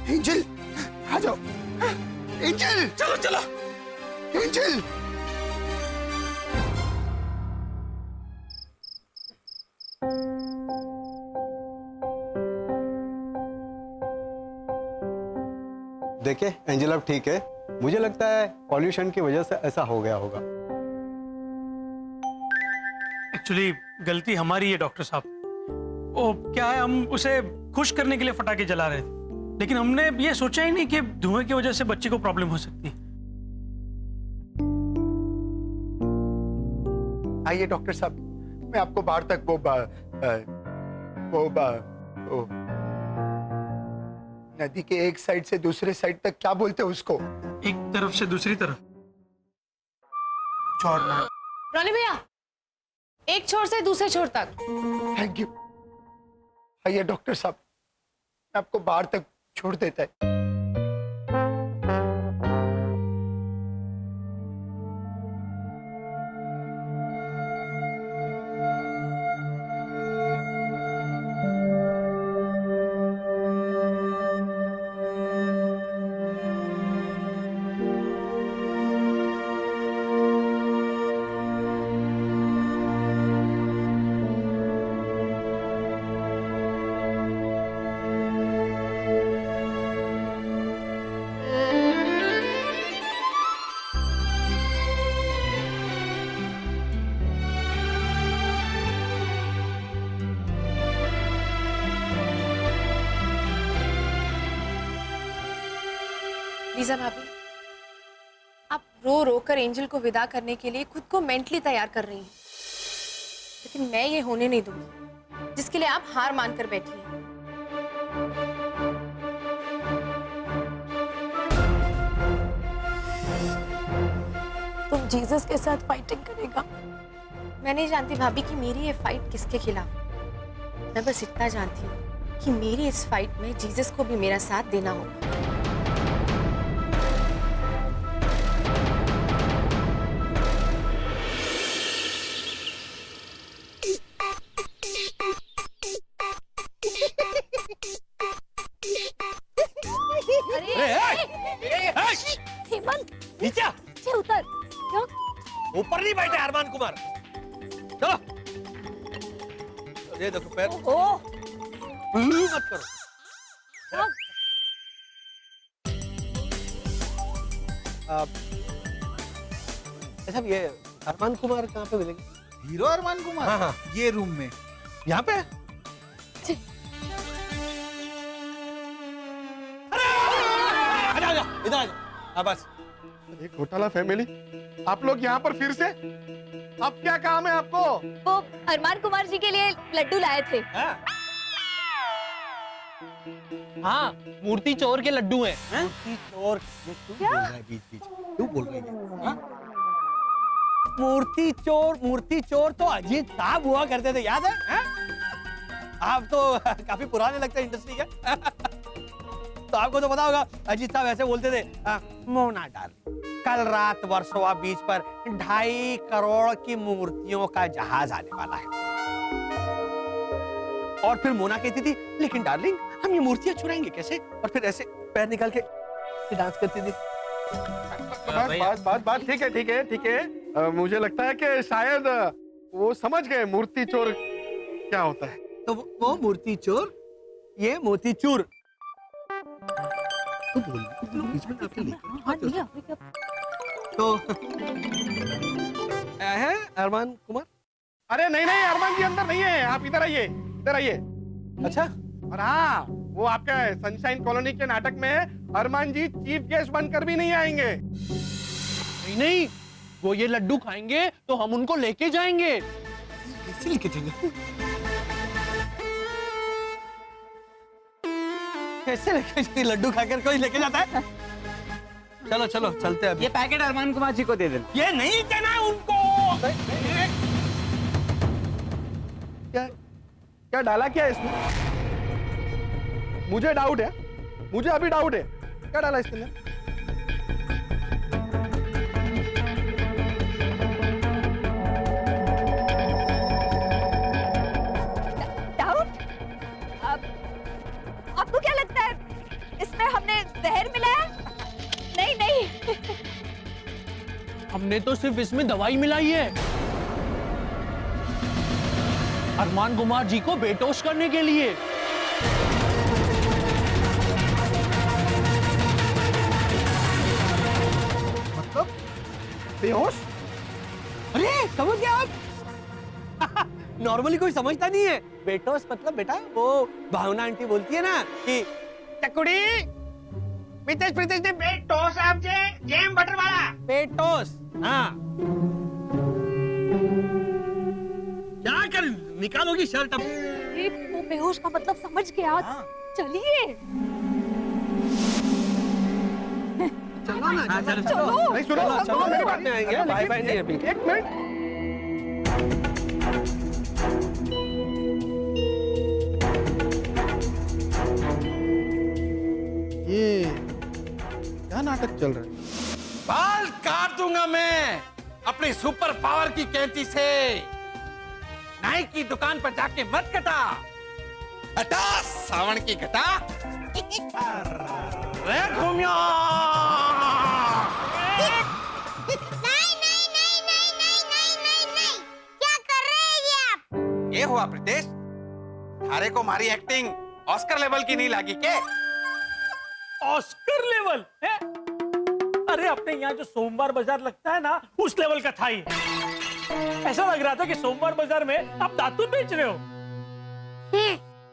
Angel आ जाओ। Angel चलो चलो। एंजल देखिए एंजल अब ठीक है। मुझे लगता है पॉल्यूशन की वजह से ऐसा हो गया होगा। एक्चुअली गलती हमारी है डॉक्टर साहब। वो क्या है, हम उसे खुश करने के लिए पटाखे जला रहे थे, लेकिन हमने ये सोचा ही नहीं कि धुएं की वजह से बच्चे को प्रॉब्लम हो सकती है। आइए डॉक्टर साहब, मैं आपको बाहर तक वो नदी के एक साइड से दूसरे साइड तक क्या बोलते हैं उसको? एक तरफ से दूसरी तरफ छोड़ना। रॉनी भैया, एक छोर से दूसरे छोर तक। Thank you. आइए डॉक्टर साहब, मैं आपको बाहर तक छोड़ देता है। लीजा भाभी, आप रो रो कर एंजल को विदा करने के लिए खुद को मेंटली तैयार कर रही हैं, लेकिन मैं ये होने नहीं दूंगी जिसके लिए आप हार मानकर बैठी हैं। तुम जीसस के साथ फाइटिंग करेगा। मैं नहीं जानती भाभी कि मेरी ये फाइट किसके खिलाफ। मैं बस इतना जानती हूँ कि मेरी इस फाइट में जीसस को भी मेरा साथ देना होगा। नीचे उतर। क्यों? ऊपर नहीं बैठे अरमान कुमार। चलो ये देखो पैर। मत करो। अच्छा ये अरमान कुमार कहाँ पे मिलेंगे? हीरो अरमान कुमार? हाँ। ये रूम में। यहाँ पे? इधर आ जाओ। बस एक घोटाला फैमिली, आप लोग यहाँ पर फिर से? अब क्या काम है आपको? वो अरमान कुमार जी के लिए लड्डू लाए थे। हाँ, मूर्ति चोर के लड्डू हैं। मूर्ति चोर? ये क्यों बोल रहा है बीच बीच? क्यों बोल रही है? हाँ? मूर्ति चोर तो अजीत साहब हुआ करते थे, याद है? हाँ? आप तो काफी पुराने लगते हैं इंडस्ट्री के। तो आपको तो पता होगा अजीत साहब ऐसे बोलते थे, मोना डाल, कल रात वर्सोवा बीच पर 2.5 करोड़ की मूर्तियों का जहाज आने वाला है। और फिर मोना कहती थी, लेकिन डार्लिंग हम ये मूर्तियां चुराएंगे कैसे? और फिर ऐसे पैर निकाल के डांस करती थी। बात ठीक है। मुझे लगता है कि शायद वो समझ गए मूर्ति चोर क्या होता है। तो वो मूर्ति चोर, ये मोती चूर। तो बोल बीच में आपके लिए तो है अरमान कुमार। अरे नहीं अरमान जी अंदर नहीं है, आप इधर आइए। अच्छा, और हाँ, वो आपके सनशाइन कॉलोनी के नाटक में अरमान जी चीफ गेस्ट बनकर भी नहीं आएंगे। नहीं, वो ये लड्डू खाएंगे तो हम उनको लेके जाएंगे। कैसे लेके जाएंगे? कैसे लेके? लड्डू खाकर कोई लेके जाता है? चलो चलते हैं अभी। ये पैकेट अरमान कुमार जी को दे देना। ये नहीं देना है उनको। क्या डाला क्या इसमें? मुझे अभी डाउट है, क्या डाला इसके अंदर? डाउट? आपको क्या लगता है इसमें हमने हमने तो सिर्फ इसमें दवाई मिलाई है अरमान कुमार जी को बेहोश करने के लिए। मतलब बेहोश? अरे समझ गया आप? नॉर्मली कोई समझता नहीं है। बेटोस मतलब बेटा वो भावना आंटी बोलती है ना कि टकुड़ी मितेश प्रीतेश ने बेटोस आपसे जेम बटर वाला बेटोस। हाँ क्या कर निकालोगी शर्ट अब? वो बेहोश का मतलब समझ गया। चलिए चलो ना। हाँ, चलो चलो नहीं सुनो चलो चलो मेरी बात बाद में आएंगे। बाय बाय नहीं अभी। एक मिनट। ये क्या नाटक चल रहा है? बाल काट दूंगा मैं अपनी सुपर पावर की कैंची से। नाई की दुकान पर जाके मत कटा, हटा सावन की घटा। रे घूमिया। नहीं, क्या कर रहे हैं ये आप? ये हुआ प्रीतेश, थारे को हमारी एक्टिंग ऑस्कर लेवल की नहीं लगी के? ऑस्कर लेवल है? अरे अपने यहाँ जो सोमवार बाजार लगता है ना, उस लेवल का था ही। ऐसा लग रहा था कि सोमवार बाजार में आप दातुन बेच रहे हो।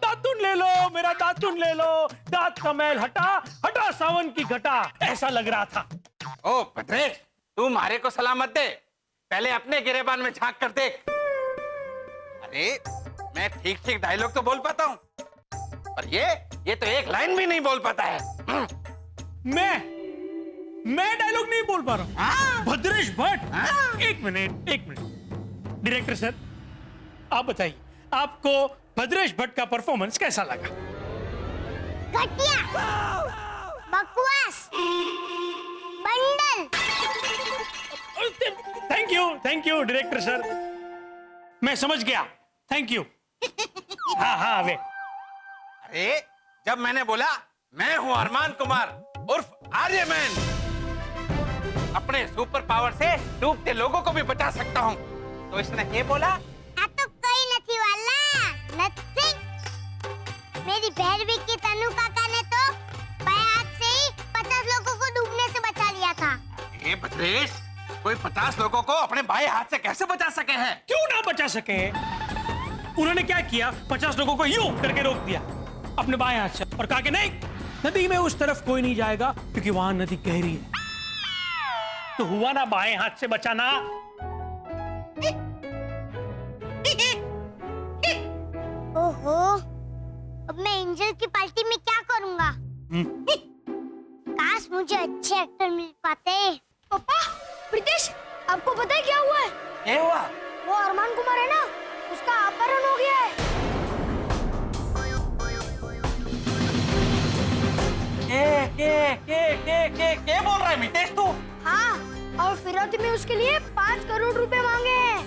दातुन ले लो, मेरा दातुन ले लो, दांत का मैल हटा, हटा सावन की घटा, ऐसा लग रहा था। ओ भद्रेश, तू मारे को सलामत दे, पहले अपने गिरेबान में झांक कर देख। अरे मैं ठीक ठीक डायलॉग तो बोल पाता हूँ, पर ये तो एक लाइन भी नहीं बोल पाता है। मैं डायलॉग नहीं बोल पा रहा हूँ। हाँ? भद्रेश भट्ट, एक मिनट। डायरेक्टर सर, आप बताइए, आपको भद्रेश भट्ट का परफॉर्मेंस कैसा लगा? घटिया, बकवास, bundle. Thank you director sir, मैं समझ गया, थैंक यू। हाँ वे। अरे जब मैंने बोला मैं हूं अरमान कुमार उर्फ आर्यमैन, अपने सुपर पावर से डूबते लोगों को भी बचा सकता हूं, तो इसने क्या बोला? तो कोई नहीं वाला, नथिंग। मेरी भैरवी की तनु काका ने तो बाएं हाथ से ही 50 लोगों को डूबने से बचा लिया था। ये भद्रेश, कोई 50 लोगों को अपने बाएं हाथ से कैसे बचा सके हैं? क्यों ना बचा सके? उन्होंने क्या किया? 50 लोगों को यूं करके रोक दिया अपने बाएं हाथ से और कहा कि नहीं, नदी में उस तरफ कोई नहीं जाएगा क्योंकि वहां नदी गहरी है। तो हुआ ना बाएं हाथ से बचाना। ओहो, अब मैं एंजल की पार्टी में क्या करूंगा? काश मुझे अच्छे एक्टर मिल पाते। पापा, प्रीतेश, आपको पता है क्या हुआ है? क्या हुआ? वो अरमान कुमार है ना, उसका अपहरण हो गया है। क्या बोल रहा है मितेश तू? हाँ, और फिरौती में उसके लिए 5 करोड़ रुपए मांगे हैं।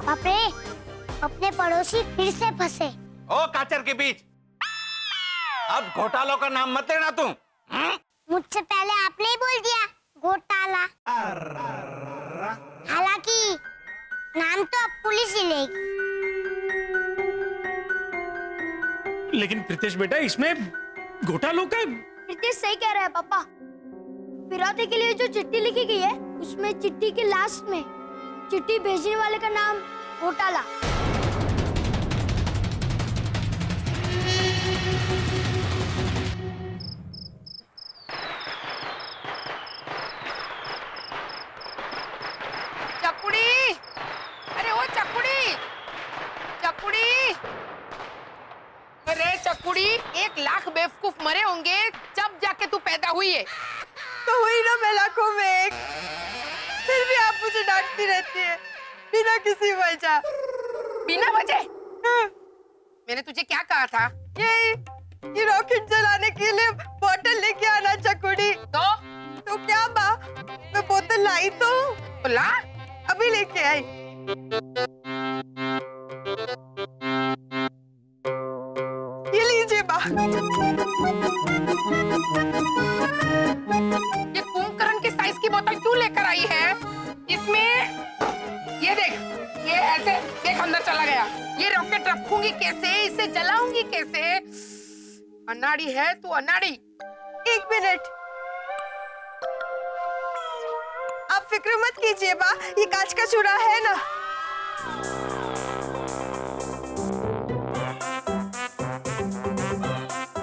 बापरे, अपने पड़ोसी फिर से फंसे। ओ काचर के बीच, अब घोटालों का नाम मत लेना तुम। मुझसे पहले आपने ही बोल दिया घोटाला। हालांकि नाम तो अब पुलिस ही लेगी। लेकिन प्रीतेश बेटा, इसमें घोटालों का। प्रीतेश सही कह रहा है पापा। फिरौती के लिए जो चिट्ठी लिखी गई है, उसमें चिट्ठी के लास्ट में चिट्ठी भेजने वाले का नाम घोटाला। चकुड़ी, अरे ओ चकुड़ी, अरे चकुड़ी, 1 लाख बेवकूफ मरे होंगे जब जाके तू पैदा हुई है। तो हुई ना मैं लाखों में एक, फिर भी आप मुझे डांटती रहती है बिना किसी वजह। बिना वजह? मैंने तुझे क्या कहा था? ये रॉकेट जलाने के लिए बोतल लेके आना चकुड़ी। तो क्या बा, मैं बोतल लाई तो ला, अभी लेके आई। ये लीजिए जेबा। ये कुंभकर्ण के साइज की बोतल क्यों लेकर आई है? इसमें ये देख, ये ऐसे देख अंदर चला गया। ये रॉकेट रखूंगी कैसे, इसे जलाऊंगी कैसे? अनाड़ी है तू, अनाड़ी। 1 मिनट, आप फिक्र मत कीजिए बा, ये कांच का चूरा है ना।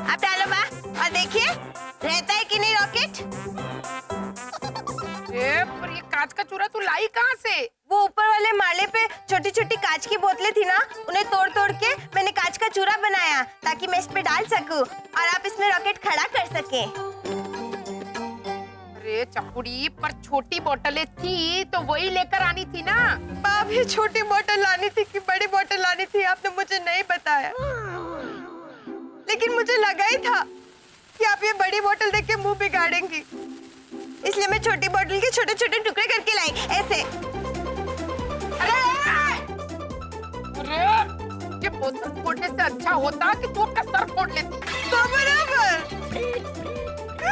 आप डालो बा और देखिए रहता है कि नहीं रॉकेट। पर ये कांच का चूरा तू लाई कहाँ से? वो ऊपर वाले माले पे छोटी छोटी कांच की बोतलें थी ना, उन्हें तोड़ तोड़ के मैंने कांच का चूरा बनाया ताकि मैं इस पे डाल सकूं और आप इसमें रॉकेट खड़ा कर सकें। अरे चकुड़ी, पर छोटी बोतलें थी तो वही लेकर आनी थी ना। बाप, ये छोटी बोतल लानी थी कि बड़ी बोतल लानी थी, आपने मुझे नहीं बताया। लेकिन मुझे लगा ही था कि आप ये बड़ी बोतल देख के मुंह बिगाड़ेंगी, इसलिए मैं छोटी बोतल के छोटे छोटे टुकड़े करके लाई ऐसे। अरे ये बोतल फोड़ने से अच्छा होता कि तू अपना सर फोड़ लेती। तो बराबर।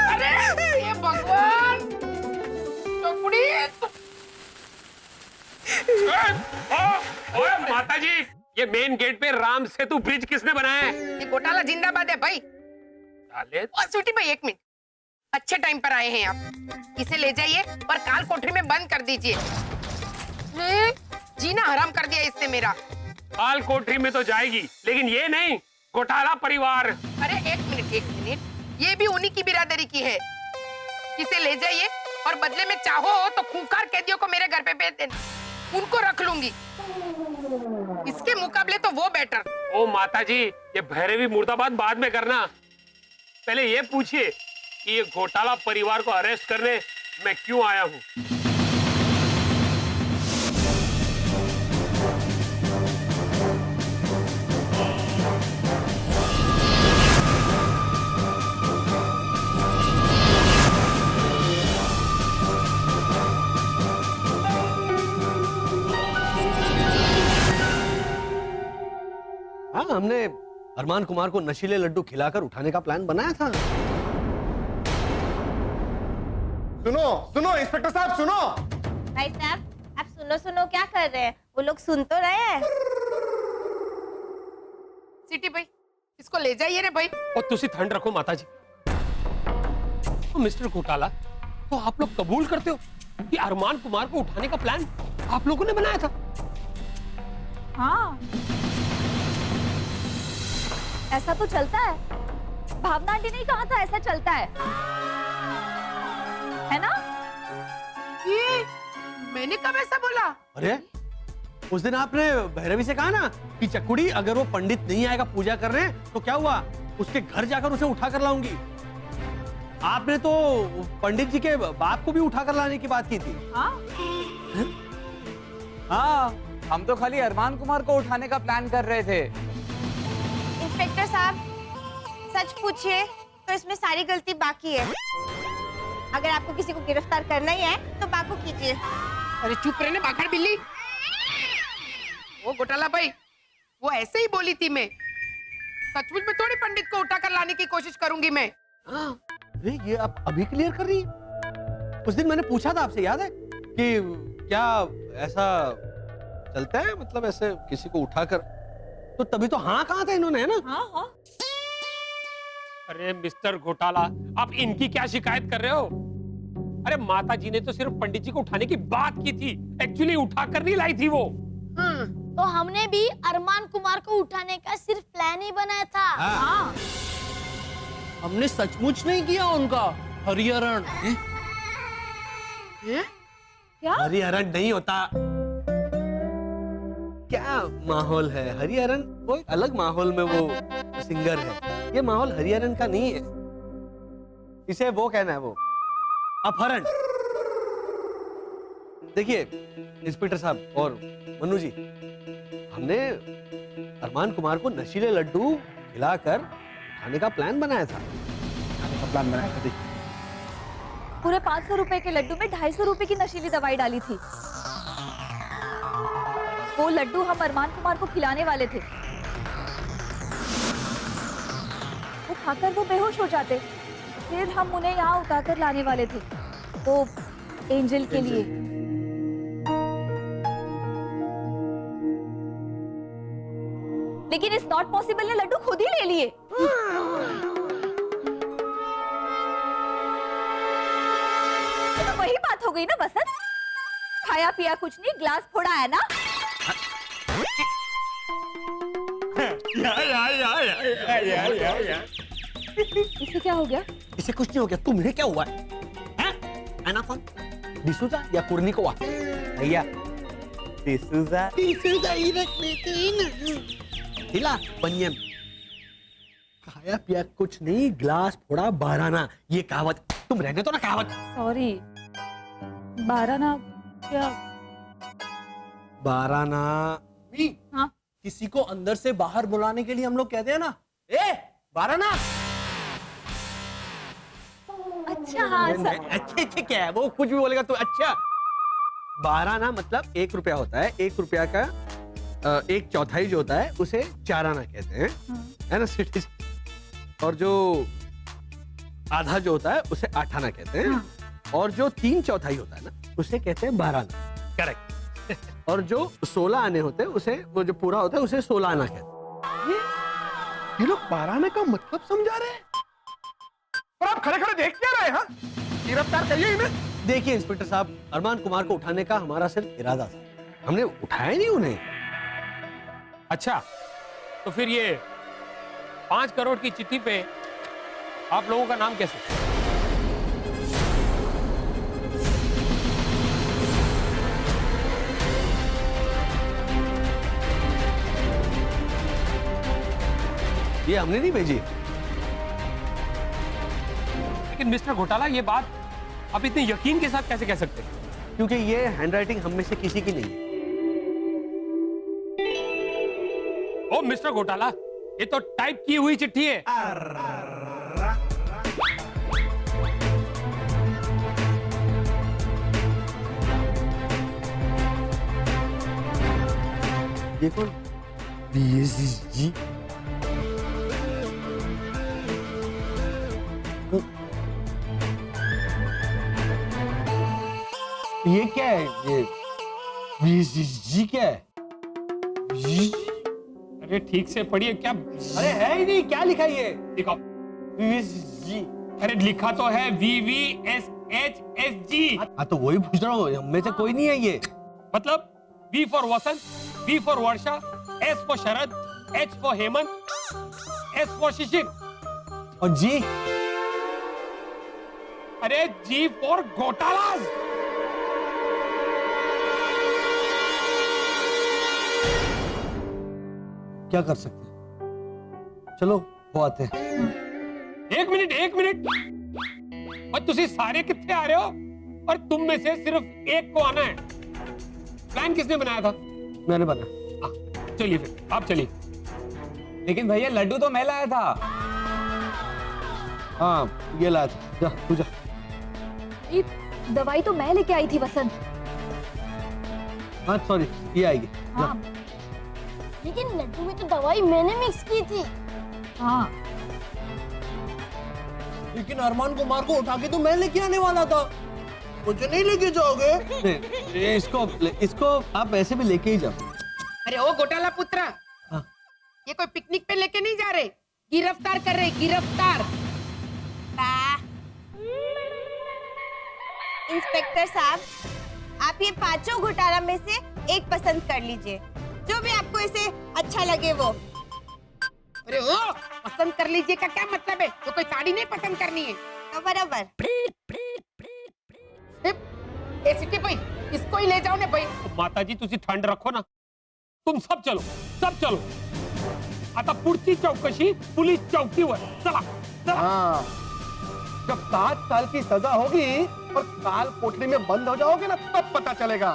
अरे ये भगवान, चकुड़ी ओए माता जी, ये मेन गेट पे राम सेतु ब्रिज किसने बनाया है? ये घोटाला जिंदाबाद है भाई। और स्वीटी भाई 1 मिनट, अच्छे टाइम पर आए हैं आप। इसे ले जाइए और काल कोठरी में बंद कर दीजिए। जीना हराम कर दिया इसने मेरा। काल कोठरी में तो जाएगी, लेकिन ये नहीं, घोटाला परिवार। अरे 1 मिनट, 1 मिनट, ये भी उन्हीं की बिरादरी की है। इसे ले जाइए और बदले में चाहो तो खूंखार कैदियों को मेरे घर पे भेज देना, उनको रख लूंगी। इसके मुकाबले तो वो बेटर। ओ माता जी, ये भैरवी मुर्दाबाद बाद में करना, पहले ये पूछिए कि ये घोटाला परिवार को अरेस्ट करने मैं क्यों आया हूँ। हाँ, हमने अरमान कुमार को नशीले लड्डू खिलाकर उठाने का प्लान बनाया था। सुनो सुनो इंस्पेक्टर साहब, सुनो। भाई साहब, आप सुनो सुनो क्या कर रहे हैं? वो लोग सुन तो रहे हैं। सिटी भाई, इसको ले जाइए रे भाई। और तुसी ठंड रखो माता जी। तो मिस्टर घोटाला, तो आप लोग कबूल करते हो कि अरमान कुमार को उठाने का प्लान आप लोगों ने बनाया था? हाँ, ऐसा तो चलता है। भावना आंटी ने कहा था ऐसा चलता है ना? ये मैंने कब ऐसा बोला? अरे उस दिन आपने भैरवी से कहा ना कि चकुड़ी, अगर वो पंडित नहीं आएगा पूजा करने तो क्या हुआ, उसके घर जाकर उसे उठा कर लाऊंगी। आपने तो पंडित जी के बाप को भी उठा कर लाने की बात की थी। हाँ, हम तो खाली अरमान कुमार को उठाने का प्लान कर रहे थे। इंस्पेक्टर साहब, सच पूछिए तो इसमें सारी गलती बाकी है। अगर आपको किसी को गिरफ्तार करना ही है तो बाकू कीजिए। अरे चुप रहने बाखड़ बिल्ली। वो घोटाला भाई, वो ऐसे ही बोली थी। मैं सचमुच में थोड़ी पंडित को उठाकर लाने की कोशिश करूंगी मैं। अरे ये आप अभी क्लियर कर रही है? उस दिन मैंने पूछा था आपसे, याद है कि क्या ऐसा चलता है, मतलब ऐसे किसी को उठाकर, तो तभी तो हाँ कहा था इन्होंने, है ना? हाँ हाँ। अरे मिस्टर घोटाला, आप इनकी क्या शिकायत कर रहे हो? अरे माता जी ने तो सिर्फ पंडित जी को उठाने की बात की थी, एक्चुअली उठा कर नहीं लाई थी वो। तो हमने भी अरमान कुमार को उठाने का सिर्फ प्लान ही बनाया था। हाँ। हमने सचमुच नहीं किया उनका हरिहरण। क्या? हरिहरण नहीं होता। क्या माहौल है, हरिहरन वो एक अलग माहौल में वो सिंगर है, ये माहौल हरिहरन का नहीं है। इसे वो कहना है, वो अपहरण। देखिए इंस्पेक्टर साहब और मनु जी, हमने अरमान कुमार को नशीले लड्डू खिलाकर खाने का प्लान बनाया था। प्लान बनाया था, देखिए पूरे 500 रुपए के लड्डू में 250 रुपए की नशीली दवाई डाली थी। वो लड्डू हम अरमान कुमार को खिलाने वाले थे। खाकर वो बेहोश हो जाते। फिर हम उन्हें यहाँ उठाकर लाने वाले थे, वो एंजल के लिए। लेकिन इट्स नॉट पॉसिबल ने लड्डू खुद ही ले लिए। तो वही बात हो गई ना वसंत, खाया पिया कुछ नहीं, ग्लास फोड़ा है ना। इसे क्या हो गया? इसे कुछ नहीं हो गया, तुम्हें क्या हुआ है? एनाफॉन, डिसूजा या कुर्निकोवा? भैया डिसूजा ही रख लेते हैं ना। हिला बनियन, खाया पिया कुछ नहीं, ग्लास फोड़ा बाराना, ये कहावत तुम रहने तो ना कहावत। सॉरी, बाराना क्या? बाराना हाँ? किसी को अंदर से बाहर बुलाने के लिए हम लोग कहते हैं ना, ए बाराना। अच्छा हाँ अच्छे अच्छे क्या है, वो कुछ भी बोलेगा तो अच्छा। बाराना मतलब 1 रुपया होता है, 1 रुपया का 1/4 जो होता है उसे चाराना कहते हैं, है ना सिटीज। और जो आधा जो होता है उसे आठाना कहते हैं, और जो 3/4 होता है ना उसे कहते हैं बाराना। करेक्ट। और जो 16 आने होते हैं उसे, वो जो पूरा होता है उसे 16 आना कहते हैं। ये लोग 12 आने का मतलब समझा रहे हैं, और आप खड़े खड़े देख क्या रहे हैं? गिरफ्तार करिए इन्हें। देखिए इंस्पेक्टर साहब, अरमान कुमार को उठाने का हमारा सिर्फ इरादा था, हमने उठाया नहीं उन्हें। अच्छा, तो फिर ये 5 करोड़ की चिट्ठी पे आप लोगों का नाम कैसे? ये हमने नहीं भेजी। लेकिन मिस्टर घोटाला, ये बात आप इतने यकीन के साथ कैसे कह सकते हैं? क्योंकि ये हैंडराइटिंग हम में से किसी की नहीं है। ओ मिस्टर घोटाला, ये तो टाइप की हुई चिट्ठी है। ये कौन? जी ये क्या है? ये जी क्या है? अरे ठीक से पढ़िए। क्या? अरे है ही नहीं, क्या लिखा है ये? दिखाओ। जी। अरे लिखा तो है VVSHSG। हाँ तो वही पूछ रहा हूँ, हम में से कोई नहीं है ये। मतलब V for vasant, V for varsha, S for sharad, H for hemant, S for shishir, और जी? अरे G फॉर घोटालाज। क्या कर सकते हैं? चलो वो आते हैं। एक मिनट। और तुसी सारे कितने आ रहे हो? और तुम में से सिर्फ एक को आना है। प्लान किसने बनाया था? मैंने बना। चलिए फिर आप चलिए। लेकिन भैया लड्डू तो मैं लाया था। हाँ ये लाया था, जा तू जा। ये दवाई तो मैं लेके आई थी वसंत। हाँ सॉरी, ये आएगी। हाँ। लेकिन लड्डू में तो दवाई मैंने मिक्स की थी। हाँ। लेकिन अरमान कुमार को उठा के तो मैं लेके आने वाला था, मुझे नहीं लेके जाओगे? नहीं, इसको आप ऐसे भी लेके ही जाओ। अरे ओ घोटाला पुत्र, हाँ। ये कोई पिकनिक पे लेके नहीं जा रहे, गिरफ्तार कर रहे, गिरफ्तार। इंस्पेक्टर साहब, आप ये 5 घोटाला में से एक पसंद कर लीजिए, जो भी आपको इसे अच्छा लगे वो। अरे ओ पसंद कर लीजिए का क्या मतलब है? तो कोई साड़ी नहीं पसंद करनी है तो बराबर। सिटी भाई, इसको ही ले जाओ ना भाई। माता जी तुसी ठंड रखो ना, तुम सब चलो। आता पुढची चौकशी पुलिस चौकीवर। चला। हाँ, जब 7 साल की सजा होगी और काल कोठरी में बंद हो जाओगे ना, तब पता चलेगा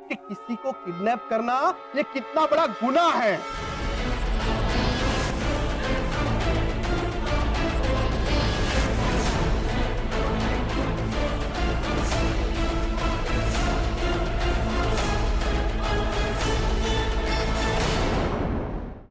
कि किसी को किडनैप करना ये कितना बड़ा गुनाह है।